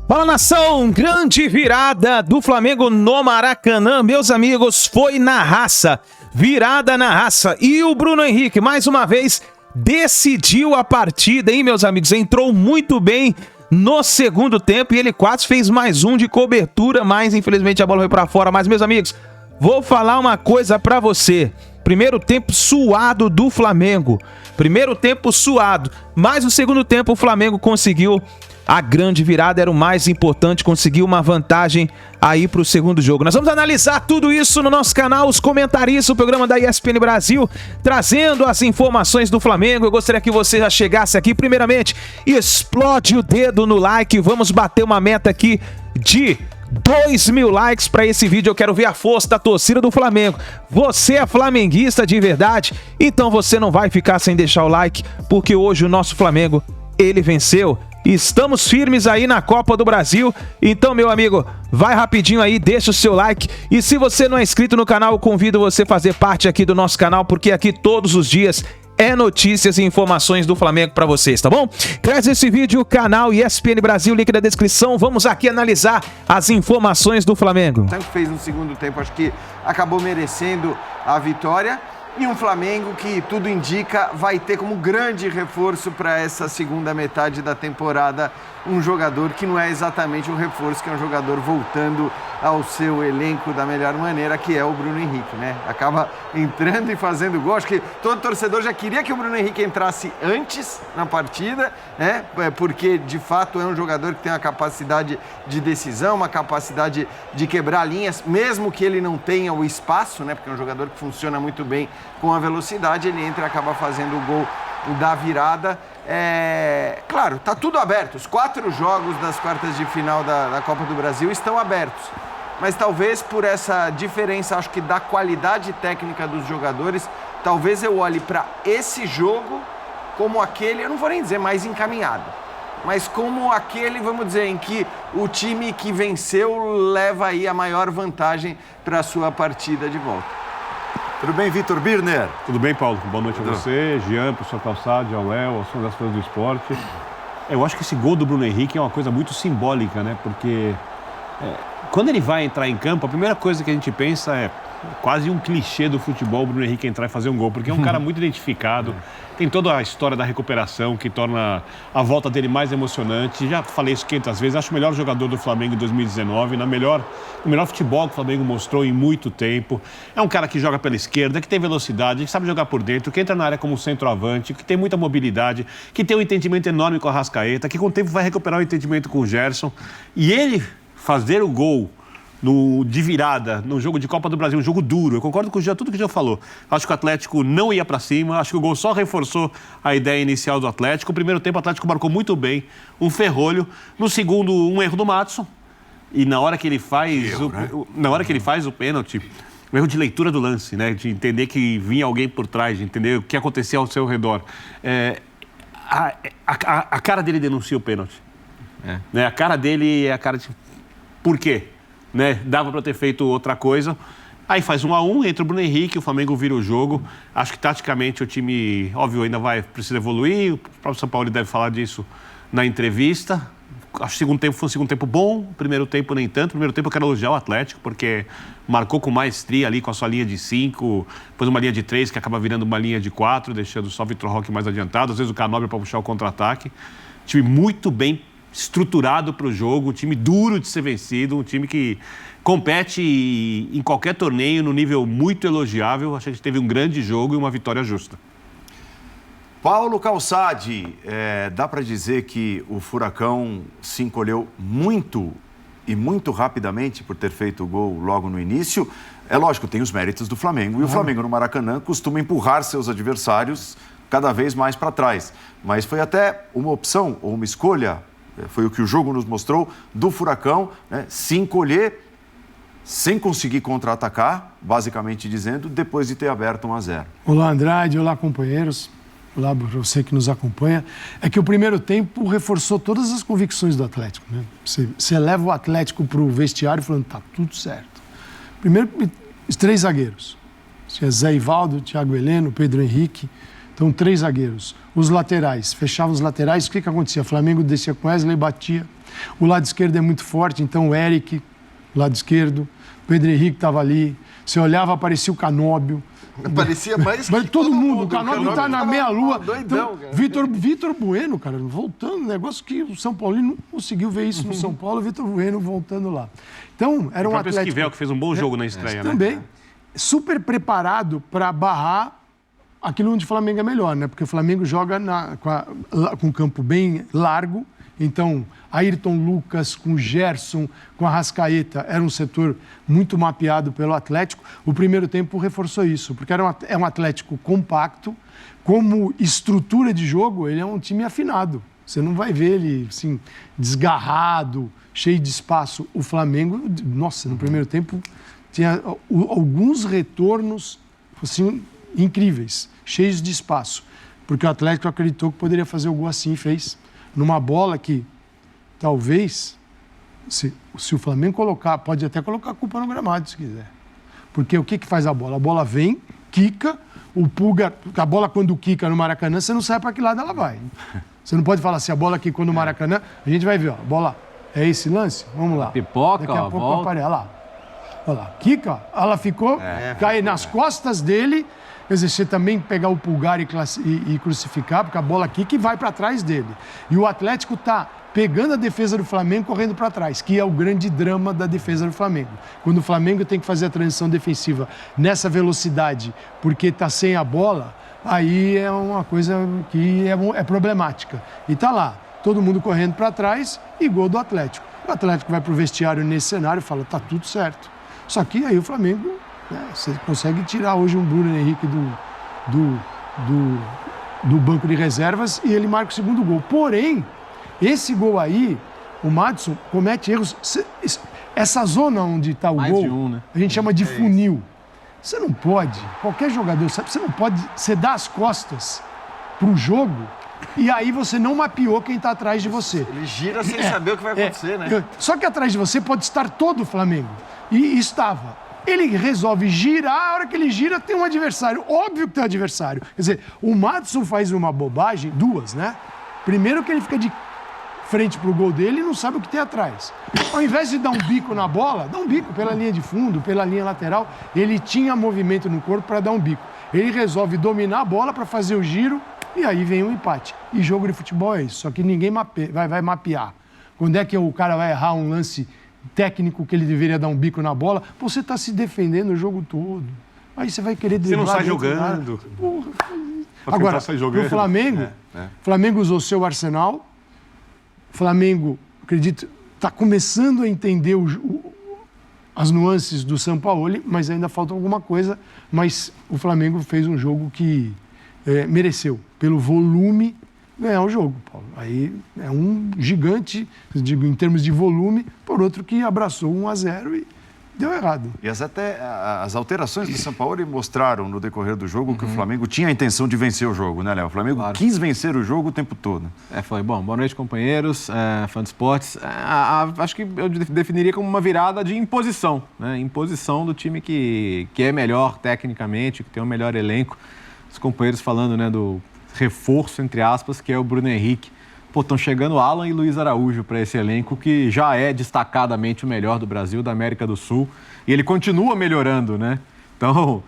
Fala, nação! Grande virada do Flamengo no Maracanã, meus amigos, foi na raça, virada na raça. E o Bruno Henrique, mais uma vez, decidiu a partida, hein, meus amigos? Entrou muito bem no segundo tempo e ele quase fez mais um de cobertura, mas infelizmente a bola foi pra fora. Mas, meus amigos, vou falar uma coisa pra você. Primeiro tempo suado do Flamengo. Primeiro tempo suado, mas no segundo tempo o Flamengo conseguiu a grande virada, era o mais importante, conseguiu uma vantagem aí para o segundo jogo. Nós vamos analisar tudo isso no nosso canal, os comentaristas do programa da ESPN Brasil, trazendo as informações do Flamengo. Eu gostaria que você já chegasse aqui, primeiramente, explode o dedo no like, vamos bater uma meta aqui de 2.000 likes para esse vídeo. Eu quero ver a força da torcida do Flamengo. Você é flamenguista de verdade? Então você não vai ficar sem deixar o like, porque hoje o nosso Flamengo, ele venceu. Estamos firmes aí na Copa do Brasil. Então, meu amigo, vai rapidinho aí, deixa o seu like. E se você não é inscrito no canal, eu convido você a fazer parte aqui do nosso canal, porque aqui todos os dias é notícias e informações do Flamengo para vocês, tá bom? Traz esse vídeo, canal ESPN Brasil, link na descrição. Vamos aqui analisar as informações do Flamengo. Tanto fez no segundo tempo, acho que acabou merecendo a vitória. E um Flamengo que, tudo indica, vai ter como grande reforço para essa segunda metade da temporada um jogador que não é exatamente um reforço, que é um jogador voltando ao seu elenco da melhor maneira, que é o Bruno Henrique, né? Acaba entrando e fazendo gol. Acho que todo torcedor já queria que o Bruno Henrique entrasse antes na partida, né? Porque, de fato, é um jogador que tem uma capacidade de decisão, uma capacidade de quebrar linhas, mesmo que ele não tenha o espaço, né? Porque é um jogador que funciona muito bem com a velocidade, ele entra e acaba fazendo o gol da virada. Claro, tá tudo aberto. Os 4 jogos das quartas de final da Copa do Brasil estão abertos. Mas talvez por essa diferença, acho que da qualidade técnica dos jogadores, talvez eu olhe para esse jogo como aquele, eu não vou nem dizer mais encaminhado, mas como aquele, vamos dizer, em que o time que venceu leva aí a maior vantagem para a sua partida de volta. Tudo bem, Vitor Birner? Tudo bem, Paulo? Boa noite a você, Jean, professor Calçado, ao Léo, aos fãs das fãs do esporte. Eu acho que esse gol do Bruno Henrique é uma coisa muito simbólica, né? Porque quando ele vai entrar em campo, a primeira coisa que a gente pensa é quase um clichê do futebol, o Bruno Henrique entrar e fazer um gol, porque é um cara muito identificado, tem toda a história da recuperação que torna a volta dele mais emocionante. Já falei isso 500 vezes, acho o melhor jogador do Flamengo em 2019, no melhor futebol que o Flamengo mostrou em muito tempo. É um cara que joga pela esquerda, que tem velocidade, que sabe jogar por dentro, que entra na área como centroavante, que tem muita mobilidade, que tem um entendimento enorme com a Arrascaeta, que com o tempo vai recuperar o entendimento com o Gerson. E ele fazer o gol de virada, no jogo de Copa do Brasil, um jogo duro. Eu concordo com tudo que o Jean falou. Acho que o Atlético não ia para cima, acho que o gol só reforçou a ideia inicial do Atlético. No primeiro tempo, o Atlético marcou muito bem, um ferrolho. No segundo, um erro do Maddson. E na hora que ele faz o pênalti, um erro de leitura do lance, né? De entender que vinha alguém por trás, de entender o que acontecia ao seu redor. A cara dele denuncia o pênalti. Né? A cara dele é a cara de... Por quê? Né? Dava para ter feito outra coisa. Aí faz 1-1, entra o Bruno Henrique, o Flamengo vira o jogo. Acho que taticamente o time, óbvio, ainda precisa evoluir. O próprio São Paulo deve falar disso na entrevista. Acho que o segundo tempo foi um segundo tempo bom, o primeiro tempo nem tanto. O primeiro tempo eu quero elogiar o Atlético, porque marcou com maestria ali, com a sua linha de 5, depois uma linha de 3, que acaba virando uma linha de 4, deixando só o Vitor Roque mais adiantado, às vezes o Canóbio para puxar o contra-ataque. Time muito bem estruturado para o jogo, um time duro de ser vencido, um time que compete em qualquer torneio no nível muito elogiável. Acho que a gente teve um grande jogo e uma vitória justa. Paulo Calçade, dá para dizer que o Furacão se encolheu muito e muito rapidamente por ter feito o gol logo no início. É lógico, tem os méritos do Flamengo, e o Flamengo no Maracanã costuma empurrar seus adversários cada vez mais para trás. Mas foi até uma opção ou uma escolha, foi o que o jogo nos mostrou, do Furacão, né, se encolher sem conseguir contra-atacar, basicamente dizendo, depois de ter aberto 1-0. Olá, Andrade, olá, companheiros. Olá para você que nos acompanha. É que o primeiro tempo reforçou todas as convicções do Atlético, né? Você leva o Atlético para o vestiário falando, tá tudo certo. Primeiro, os 3 zagueiros. Tinha Zé Ivaldo, Thiago Heleno, Pedro Henrique. Então, 3 zagueiros. Os laterais, fechavam os laterais, o que acontecia? O Flamengo descia com Wesley, batia O lado esquerdo é muito forte, então o Eric, lado esquerdo, o Pedro Henrique estava ali. Você olhava, aparecia o Canóbio. Parecia mais Mas que todo mundo, o O Canóbio tá na meia-lua. Doidão, Então, cara. Vitor Bueno, cara, voltando, negócio que o São Paulo não conseguiu ver isso no São Paulo, o Vitor Bueno voltando lá. Então, era O um próprio Atlético... Esquivel, que fez um bom jogo na estreia, né? Também, super preparado para barrar aquilo onde o Flamengo é melhor, né? Porque o Flamengo joga com um campo bem largo, então Ayrton Lucas, com Gerson, com Arrascaeta, era um setor muito mapeado pelo Atlético. O primeiro tempo reforçou isso, porque é um Atlético compacto, como estrutura de jogo, ele é um time afinado. Você não vai ver ele, assim, desgarrado, cheio de espaço. O Flamengo, nossa, no primeiro tempo tinha alguns retornos, assim, incríveis, cheios de espaço. Porque o Atlético acreditou que poderia fazer o gol assim e fez. Numa bola que, talvez, se o Flamengo colocar, pode até colocar a culpa no gramado, se quiser. Porque o que faz a bola? A bola vem, quica, o Pulga, a bola quando quica no Maracanã, você não sabe para que lado ela vai. Você não pode falar assim, a bola quicou no Maracanã, a gente vai ver, ó, a bola, é esse lance? Vamos lá. Pipoca, daqui a ó, pouco volta. aparece, olha lá, quica, ó, ela ficou, cai nas costas dele, quer dizer, você também pegar o Pulgar e crucificar, porque a bola quica e vai para trás dele. E o Atlético está pegando a defesa do Flamengo correndo para trás, que é o grande drama da defesa do Flamengo. Quando o Flamengo tem que fazer a transição defensiva nessa velocidade, porque está sem a bola, aí é uma coisa que é problemática. E está lá, todo mundo correndo para trás e gol do Atlético. O Atlético vai para o vestiário nesse cenário e fala, tá tudo certo. Só que aí o Flamengo, né, você consegue tirar hoje um Bruno Henrique do banco de reservas e ele marca o segundo gol. Porém, esse gol aí, o Madison comete erros. Essa zona onde está o Mais gol, de um, né? a gente chama de funil. Você não pode, qualquer jogador sabe, você não pode, você dá as costas para o jogo e aí você não mapeou quem está atrás de você. Ele gira sem saber o que vai acontecer, né? Só que atrás de você pode estar todo o Flamengo. E estava. Ele resolve girar, a hora que ele gira tem um adversário. Óbvio que tem um adversário. Quer dizer, o Madison faz uma bobagem, duas, né? Primeiro que ele fica de frente pro gol dele e não sabe o que tem atrás. Ao invés de dar um bico na bola, dá um bico pela linha de fundo, pela linha lateral. Ele tinha movimento no corpo para dar um bico. Ele resolve dominar a bola para fazer o giro e aí vem um empate. E jogo de futebol é isso, só que ninguém vai mapear. Quando é que o cara vai errar um lance técnico que ele deveria dar um bico na bola? Você está se defendendo o jogo todo. Aí você vai querer driblar. Você não sai dentro da área. jogando. Porra. Pra Agora, tentar sair jogando. o Flamengo, Flamengo usou seu arsenal. O Flamengo, acredito, está começando a entender as nuances do Sampaoli, mas ainda falta alguma coisa. Mas o Flamengo fez um jogo que mereceu, pelo volume, ganhar o jogo, Paulo. Aí é um gigante, digo, em termos de volume, por outro que abraçou 1-0 e deu errado. E as alterações do Sampaoli mostraram no decorrer do jogo que o Flamengo tinha a intenção de vencer o jogo, né, Léo? O Flamengo quis vencer o jogo o tempo todo. Foi bom. Boa noite, companheiros, fã de esportes. Acho que eu definiria como uma virada de imposição, né? Imposição do time que é melhor tecnicamente, que tem um melhor elenco. Os companheiros falando, né, do reforço, entre aspas, que é o Bruno Henrique. Pô, estão chegando Alan e Luiz Araújo para esse elenco que já é destacadamente o melhor do Brasil, da América do Sul. E ele continua melhorando, né? Então,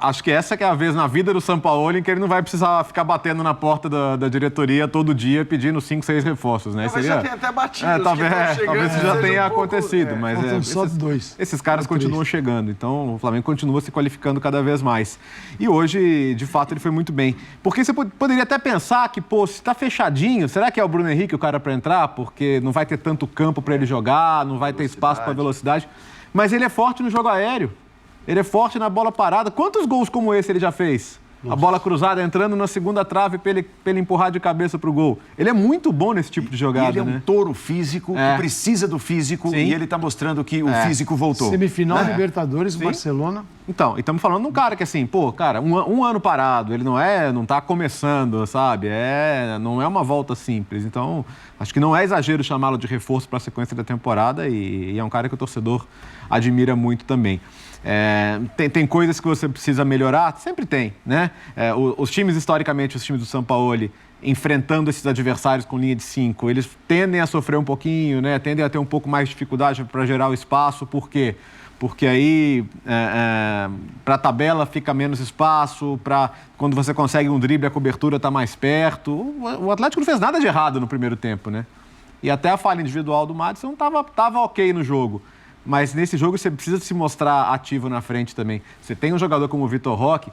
acho que essa que é a vez na vida do Sampaoli em que ele não vai precisar ficar batendo na porta da diretoria todo dia pedindo 5, 6 reforços, né? Mas já tem até batido. Talvez isso já tenha acontecido, mas Faltam só dois. esses caras Ou três. continuam chegando. Então, o Flamengo continua se qualificando cada vez mais. E hoje, de fato, ele foi muito bem. Porque você poderia até pensar que, pô, se está fechadinho, será que é o Bruno Henrique o cara para entrar? Porque não vai ter tanto campo para ele jogar, não vai ter espaço para velocidade. Mas ele é forte no jogo aéreo. Ele é forte na bola parada. Quantos gols como esse ele já fez? A bola cruzada entrando na segunda trave para ele empurrar de cabeça pro gol. Ele é muito bom nesse tipo de jogada, E ele é um touro físico, que precisa do físico, Sim. e ele está mostrando que o físico voltou. Semifinal Libertadores, Sim. Barcelona. Então, e estamos falando de um cara que assim, pô, cara, um ano parado, ele não tá começando, sabe? Não é uma volta simples. Então, acho que não é exagero chamá-lo de reforço para a sequência da temporada e é um cara que o torcedor admira muito também. Tem coisas que você precisa melhorar? Sempre tem, né? Os times, historicamente, os times do Sampaoli, enfrentando esses adversários com linha de 5, eles tendem a sofrer um pouquinho, né? Tendem a ter um pouco mais de dificuldade para gerar o espaço. Por quê? Porque aí, para a tabela, fica menos espaço, quando você consegue um drible, a cobertura está mais perto. O Atlético não fez nada de errado no primeiro tempo, né? E até a falha individual do Maddison estava ok no jogo. Mas nesse jogo você precisa se mostrar ativo na frente também. Você tem um jogador como o Vitor Roque,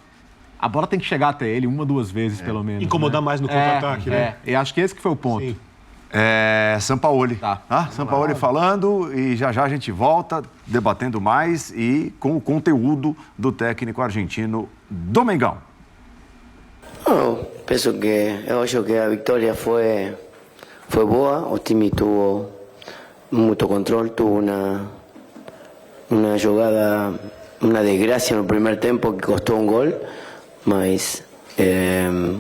a bola tem que chegar até ele 1 ou 2 vezes, pelo menos. Incomodar mais no contra-ataque, né? E acho que esse que foi o ponto. Sim. Sampaoli. Tá. Sampaoli falando e já a gente volta debatendo mais e com o conteúdo do técnico argentino do Mengão. Penso que eu acho que a vitória foi boa. O time tuvo muito controle, tuvo uma jogada, uma desgracia no primeiro tempo que custou gol, mas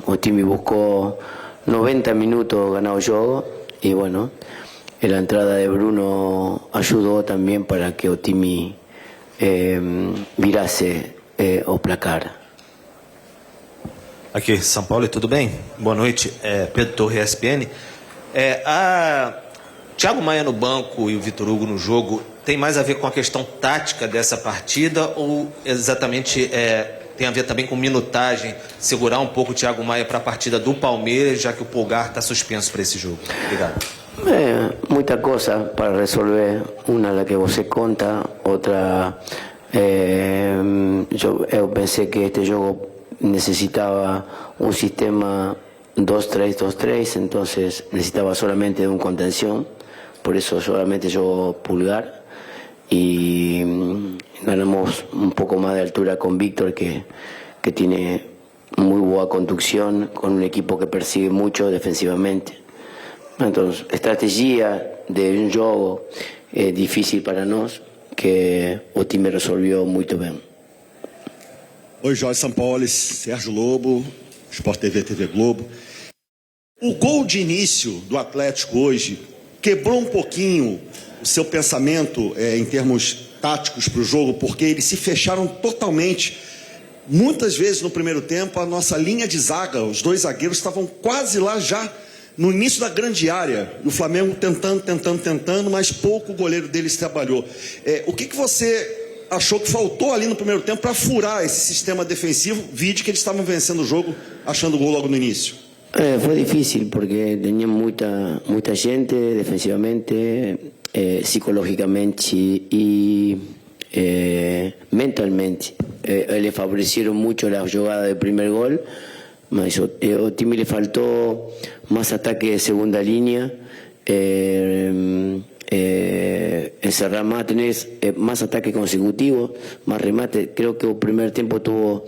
o time buscou 90 minutos ganar o jogo y bueno, la entrada de Bruno ayudó también para que o time virase o placar. Aqui, São Paulo, tudo bem? Boa noite, Pedro Torre, ESPN. Thiago Maia no banco e o Vitor Hugo no jogo tem mais a ver com a questão tática dessa partida ou exatamente tem a ver também com minutagem, segurar um pouco o Thiago Maia para a partida do Palmeiras, já que o Pulgar está suspenso para esse jogo? Obrigado. Muita coisa para resolver. Uma la que você conta, outra eu pensei que este jogo necesitaba un sistema 2-3-2-3, entonces necesitaba solamente de un contención, por eso solamente yo Pulgar, y ganamos un poco más de altura con Víctor, que tiene muy buena conducción, con un equipo que persigue mucho defensivamente. Entonces, estrategia de un juego difícil para nós, que o time resolveu muito bem. Oi, Jorge Sampaoli, Sérgio Lobo, Sport TV, TV Globo. O gol de início do Atlético hoje quebrou um pouquinho o seu pensamento em termos táticos para o jogo, porque eles se fecharam totalmente. Muitas vezes no primeiro tempo a nossa linha de zaga, os dois zagueiros estavam quase lá já no início da grande área. E o Flamengo tentando, mas pouco o goleiro deles trabalhou. O que você achou que faltou ali no primeiro tempo para furar esse sistema defensivo, vide que eles estavam vencendo o jogo, achando o gol logo no início? Foi difícil porque tinha muita gente defensivamente, psicologicamente e mentalmente. Le favoreceram muito a jogada de primeiro gol, mas o time le faltou mais ataque de segunda linha, encerrar más, tener más ataques consecutivos, más remate. Creo que el primer tiempo tuvo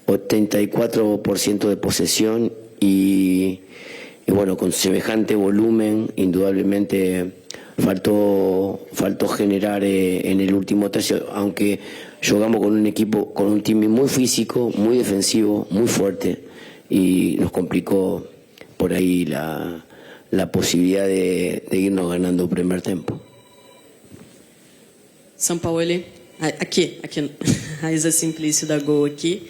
84% de posesión y bueno, con semejante volumen, indudablemente faltó generar en el último tercio, aunque jugamos con un equipo, con un time muy físico, muy defensivo, muy fuerte, y nos complicó por ahí la posibilidad de irnos ganando el primer tempo. Sampaoli, aqui, Raíza Simplício da Gol aqui.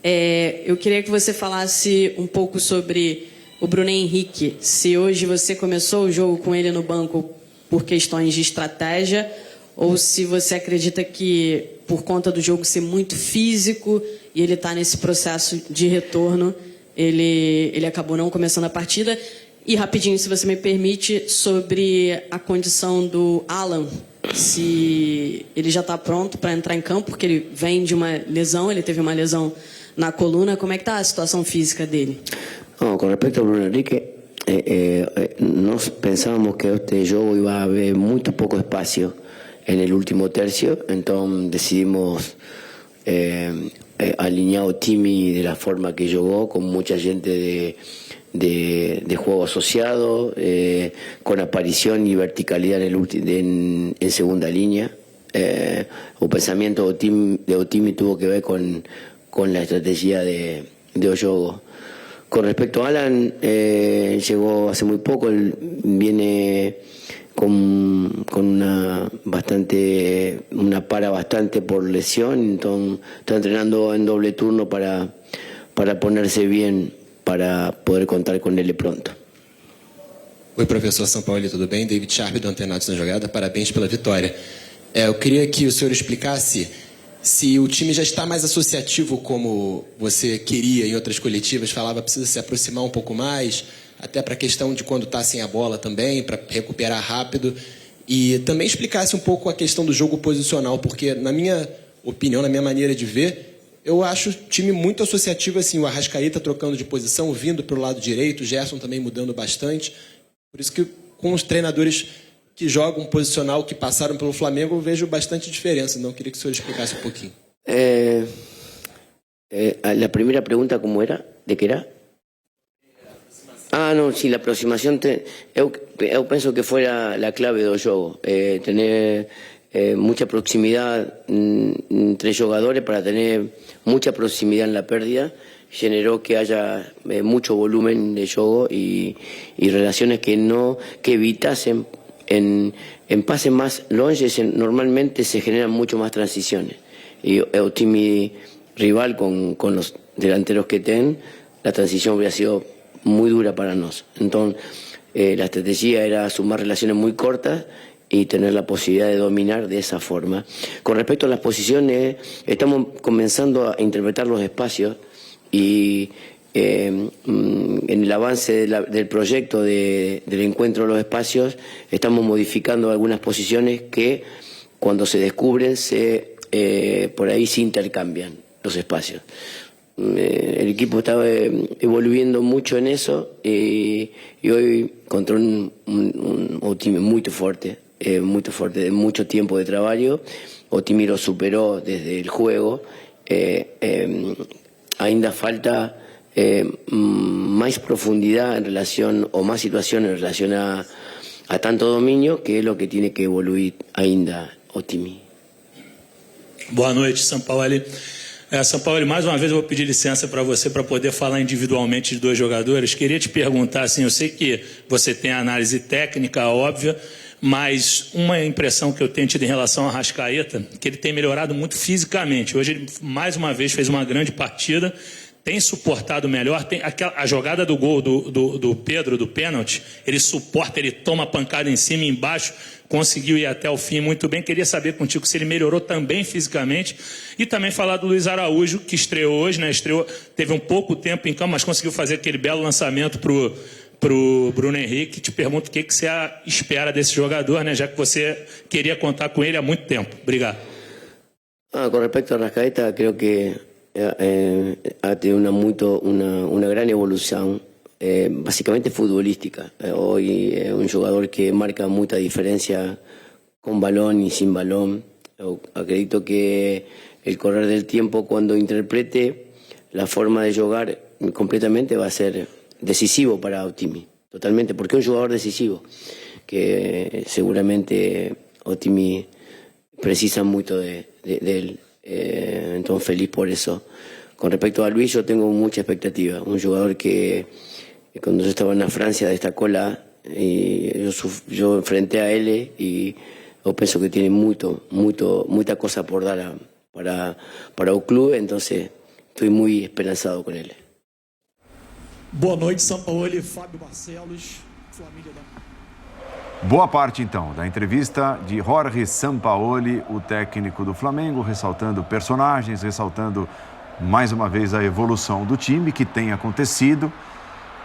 Eu queria que você falasse um pouco sobre o Bruno Henrique. Se hoje você começou o jogo com ele no banco por questões de estratégia, ou se você acredita que por conta do jogo ser muito físico e ele está nesse processo de retorno, ele acabou não começando a partida. E rapidinho, se você me permite, sobre a condição do Alan, se ele já está pronto para entrar em campo, porque ele vem de uma lesão, ele teve uma lesão na coluna. Como é que está a situação física dele? Com respeito ao Bruno Henrique, nós pensávamos que este jogo iba a haver muito pouco espaço no último tercio, então decidimos alinhar o time da forma que jogou, com muita gente de juego asociado, con aparición y verticalidad en segunda línea. El pensamiento de Otimi tuvo que ver con la estrategia de Oyogo. Con respecto a Alan, llegó hace muy poco, él viene con una para bastante por lesión, entonces está entrenando en doble turno para ponerse bien para poder contar com ele pronto. Oi, professor Sampaoli, tudo bem? David Sharp, do Antenados na Jogada. Parabéns pela vitória. Eu queria que o senhor explicasse se o time já está mais associativo como você queria em outras coletivas, falava precisa se aproximar um pouco mais, até para a questão de quando está sem a bola também, para recuperar rápido. E também explicasse um pouco a questão do jogo posicional, porque na minha opinião, na minha maneira de ver, eu acho o time muito associativo, assim, o Arrascaeta trocando de posição, vindo para o lado direito, o Gerson também mudando bastante. Por isso que com os treinadores que jogam posicional, que passaram pelo Flamengo, eu vejo bastante diferença. Então, eu queria que o senhor explicasse um pouquinho. A primeira pergunta, como era? De que era? Ah, não, sim, a aproximação... Eu penso que foi a clave do jogo. Ter muita proximidade entre jogadores para ter muita proximidade na pérdida. Generó que haya mucho volumen de juego y relaciones que evitasen en pases más longes. Normalmente se generan mucho más transiciones y el time rival con los delanteros que tienen, la transición hubiera sido muy dura para nosotros. Entonces la estrategia era sumar relaciones muy cortas y tener la posibilidad de dominar de esa forma. Con respecto a las posiciones, estamos comenzando a interpretar los espacios y en el avance del proyecto del encuentro de los espacios estamos modificando algunas posiciones que cuando se descubren por ahí se intercambian los espacios. El equipo estaba evolviendo mucho en eso y hoy contra un time muy fuerte, de mucho tiempo de trabajo. O time lo superó desde el juego. Ainda falta más profundidad en relación, o más situación en relación a tanto dominio, que es lo que tiene que evoluir ainda o time. Boa noite, Sampaoli. Sampaoli, mais uma vez eu vou pedir licença para você para poder falar individualmente de dois jogadores. Queria te perguntar, assim, eu sei que você tem a análise técnica óbvia, mas uma impressão que eu tenho tido em relação ao Arrascaeta, que ele tem melhorado muito fisicamente. Hoje ele, mais uma vez, fez uma grande partida, tem suportado melhor. Tem a jogada do gol do Pedro, do pênalti, ele suporta, ele toma pancada em cima e embaixo, conseguiu ir até o fim muito bem. Queria saber contigo se ele melhorou também fisicamente. E também falar do Luiz Araújo, que estreou hoje, né? Teve um pouco tempo em campo, mas conseguiu fazer aquele belo lançamento pro Bruno Henrique. Te pergunto o que você espera desse jogador, né? Já que você queria contar com ele há muito tempo. Obrigado. Con respecto a Arrascaeta, creo que ha tenido una gran evolución, básicamente futbolística. Hoy es un jugador que marca mucha diferencia con balón y sin balón. Yo acredito que el correr del tiempo, cuando interprete la forma de jugar completamente, va a ser decisivo para Otimi, totalmente, porque es un jugador decisivo, que seguramente Otimi precisa mucho de él, entonces feliz por eso. Con respecto a Luis, yo tengo mucha expectativa, un jugador que cuando yo estaba en Francia destacó y yo enfrenté a él y yo pienso que tiene mucha cosa por dar para el club, entonces estoy muy esperanzado con él. Boa noite, Sampaoli, Fábio Barcelos, família da... Boa parte, então, da entrevista de Jorge Sampaoli, o técnico do Flamengo, ressaltando personagens, ressaltando mais uma vez a evolução do time que tem acontecido.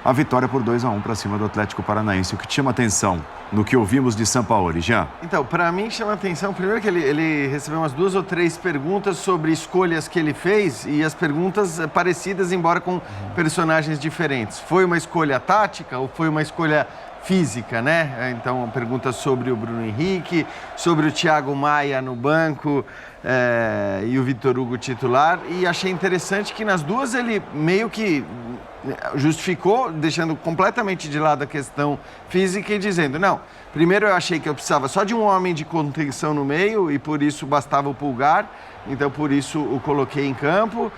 A vitória por 2-1 para cima do Atlético Paranaense. O que te chama atenção no que ouvimos de Sampaoli, Jean? Então, para mim chama atenção, primeiro que ele recebeu umas 2 ou 3 perguntas sobre escolhas que ele fez e as perguntas parecidas, embora com personagens diferentes. Foi uma escolha tática ou foi uma escolha física, né? Então, perguntas sobre o Bruno Henrique, sobre o Thiago Maia no banco e o Vitor Hugo titular. E achei interessante que nas duas ele meio que justificou, deixando completamente de lado a questão física e dizendo, não, primeiro eu achei que eu precisava só de um homem de contenção no meio e por isso bastava o Pulgar, então por isso o coloquei em campo,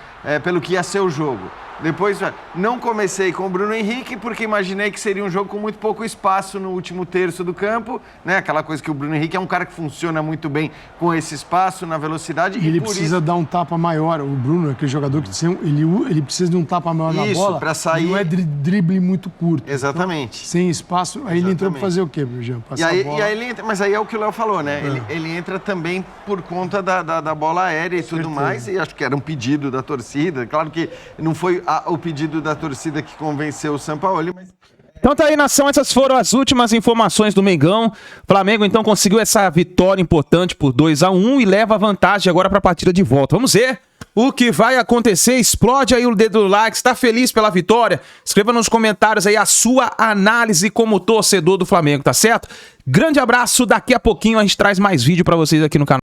pelo que ia ser o jogo. Depois, não comecei com o Bruno Henrique porque imaginei que seria um jogo com muito pouco espaço no último terço do campo, né? Aquela coisa que o Bruno Henrique é um cara que funciona muito bem com esse espaço, na velocidade. Ele precisa dar um tapa maior. O Bruno é aquele jogador que ele precisa de um tapa maior na bola. Para sair. Não é drible muito curto. Exatamente. Então, sem espaço. Aí ele entrou para fazer o quê, Jean? Passar a bola. E aí ele entra, mas aí é o que o Léo falou, né? Ele entra também por conta da bola aérea e tudo mais. E acho que era um pedido da torcida. Claro que não foi o pedido da torcida que convenceu o Sampaoli, mas... Então tá aí, nação, essas foram as últimas informações do Mengão. Flamengo então conseguiu essa vitória importante por 2-1 e leva a vantagem agora para a partida de volta. Vamos ver o que vai acontecer. Explode aí o dedo do like, está feliz pela vitória? Escreva nos comentários aí a sua análise como torcedor do Flamengo, tá certo? Grande abraço, daqui a pouquinho a gente traz mais vídeo para vocês aqui no canal.